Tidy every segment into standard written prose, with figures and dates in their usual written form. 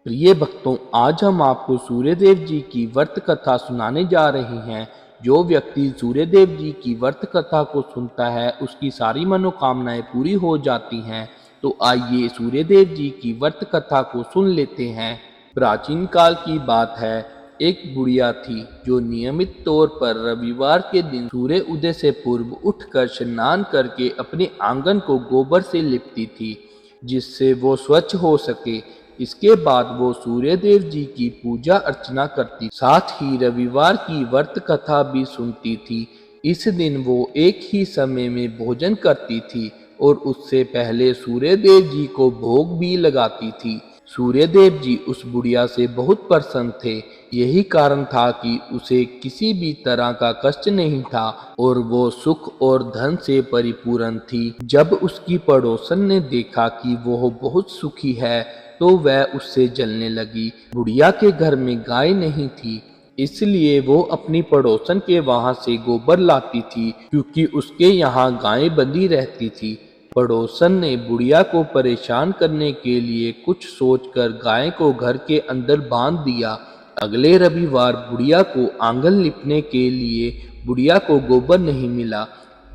प्रिय भक्तों, आज हम आपको सूर्यदेव जी की व्रत कथा सुनाने जा रहे हैं। जो व्यक्ति सूर्यदेव जी की व्रत कथा को सुनता है उसकी सारी मनोकामनाएं पूरी हो जाती हैं। तो आइए सूर्यदेव जी की व्रत कथा को सुन लेते हैं। प्राचीन काल की बात है। एक बुढ़िया थी जो नियमित तौर पर रविवार के दिन सूर्य उदय से पूर्व उठकर स्नान करके अपने आंगन को गोबर से लिपती थी, जिससे वो स्वच्छ हो सके। इसके बाद वो सूर्यदेव जी की पूजा अर्चना करती, साथ ही रविवार की व्रत कथा भी सुनती थी। इस दिन वो एक ही समय में भोजन करती थी और उससे पहले सूर्यदेव जी को भोग भी लगाती थी। सूर्यदेव जी उस बुढ़िया से बहुत प्रसन्न थे। यही कारण था कि उसे किसी भी तरह का कष्ट नहीं था और वो सुख और धन से परिपूर्ण थी। जब उसकी पड़ोसन ने देखा कि वो बहुत सुखी है तो वह उससे जलने लगी। बुढ़िया के घर में गाय नहीं थी, इसलिए वो अपनी पड़ोसन के वहां से गोबर लाती थी, क्योंकि उसके यहाँ गायें बंधी रहती थी। पड़ोसन ने बुढ़िया को परेशान करने के लिए कुछ सोचकर गाय को घर के अंदर बांध दिया। अगले रविवार बुढ़िया को आंगन लिपने के लिए बुढ़िया को गोबर नहीं मिला।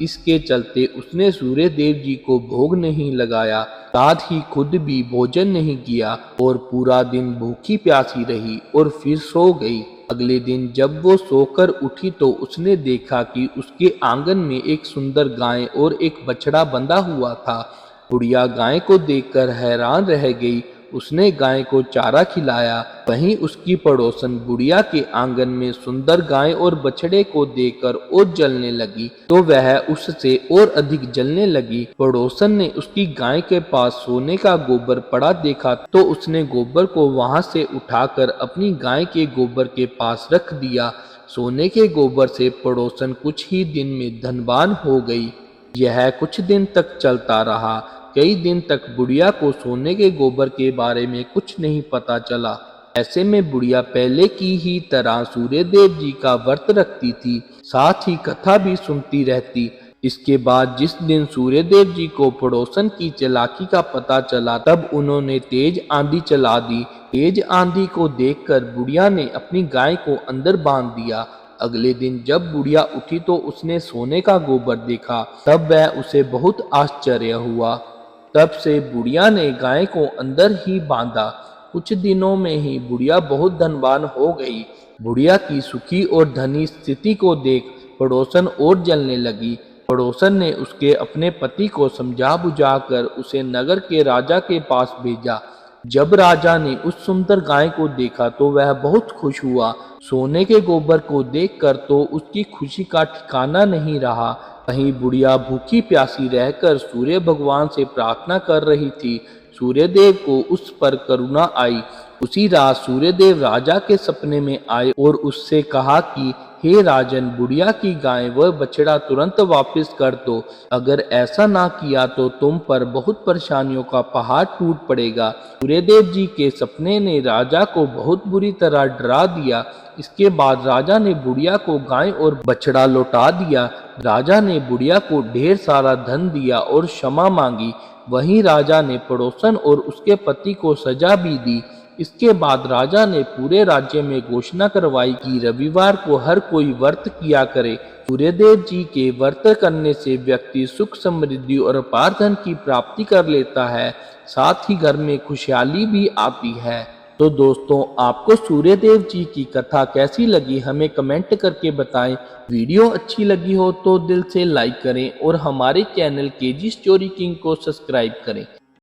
इसके चलते उसने सूर्यदेव जी को भोग नहीं लगाया, साथ ही खुद भी भोजन नहीं किया और पूरा दिन भूखी प्यासी रही और फिर सो गई। अगले दिन जब वो सोकर उठी तो उसने देखा कि उसके आंगन में एक सुंदर गाय और एक बछड़ा बंधा हुआ था। बुढ़िया गाय को देखकर हैरान रह गई। उसने गाय को चारा खिलाया। वहीं उसकी पड़ोसन बुढ़िया के आंगन में सुंदर गाय और बछड़े को देखकर और जलने लगी, तो वह उससे और अधिक जलने लगी। पड़ोसन ने उसकी गाय के पास सोने का गोबर पड़ा देखा तो उसने गोबर को वहां से उठाकर अपनी गाय के गोबर के पास रख दिया। सोने के गोबर से पड़ोसन कुछ ही दिन में धनवान हो गई। यह कुछ दिन तक चलता रहा। कई दिन तक बुढ़िया को सोने के गोबर के बारे में कुछ नहीं पता चला। ऐसे में बुढ़िया पहले की ही तरह सूर्यदेव जी का व्रत रखती थी, साथ ही कथा भी सुनती रहती। इसके बाद जिस दिन सूर्यदेव जी को पड़ोसन की चालाकी का पता चला, तब उन्होंने तेज आंधी चला दी। तेज आंधी को देखकर बुढ़िया ने अपनी गाय को अंदर बांध दिया। अगले दिन जब बुढ़िया उठी तो उसने सोने का गोबर देखा, तब वह उसे बहुत आश्चर्य हुआ। तब से बुढ़िया ने गाय को अंदर ही बांधा। कुछ दिनों में ही बुढ़िया बहुत धनवान हो गई। बुढ़िया की सुखी और धनी स्थिति को देख पड़ोसन और जलने लगी। पड़ोसन ने उसके अपने पति को समझा बुझाकर उसे नगर के राजा के पास भेजा। जब राजा ने उस सुंदर गाय को देखा तो वह बहुत खुश हुआ। सोने के गोबर को देखकर तो उसकी खुशी का ठिकाना नहीं रहा। वहीं बुढ़िया भूखी प्यासी रहकर सूर्य भगवान से प्रार्थना कर रही थी। सूर्यदेव को उस पर करुणा आई। उसी रात सूर्यदेव राजा के सपने में आए और उससे कहा कि हे राजन, बुढ़िया की गाय व बछड़ा तुरंत वापस कर दो। अगर ऐसा ना किया तो तुम पर बहुत परेशानियों का पहाड़ टूट पड़ेगा। सूर्यदेव जी के सपने ने राजा को बहुत बुरी तरह डरा दिया। इसके बाद राजा ने बुढ़िया को गाय और बछड़ा लौटा दिया। राजा ने बुढ़िया को ढेर सारा धन दिया और क्षमा मांगी। वहीं राजा ने पड़ोसन और उसके पति को सजा भी दी। इसके बाद राजा ने पूरे राज्य में घोषणा करवाई कि रविवार को हर कोई व्रत किया करे। सूर्यदेव जी के व्रत करने से व्यक्ति सुख समृद्धि और अपार धन की प्राप्ति कर लेता है, साथ ही घर में खुशहाली भी आती है। तो दोस्तों, आपको सूर्यदेव जी की कथा कैसी लगी हमें कमेंट करके बताएं। वीडियो अच्छी लगी हो तो दिल से लाइक करें और हमारे चैनल केजी स्टोरी किंग को सब्सक्राइब करें।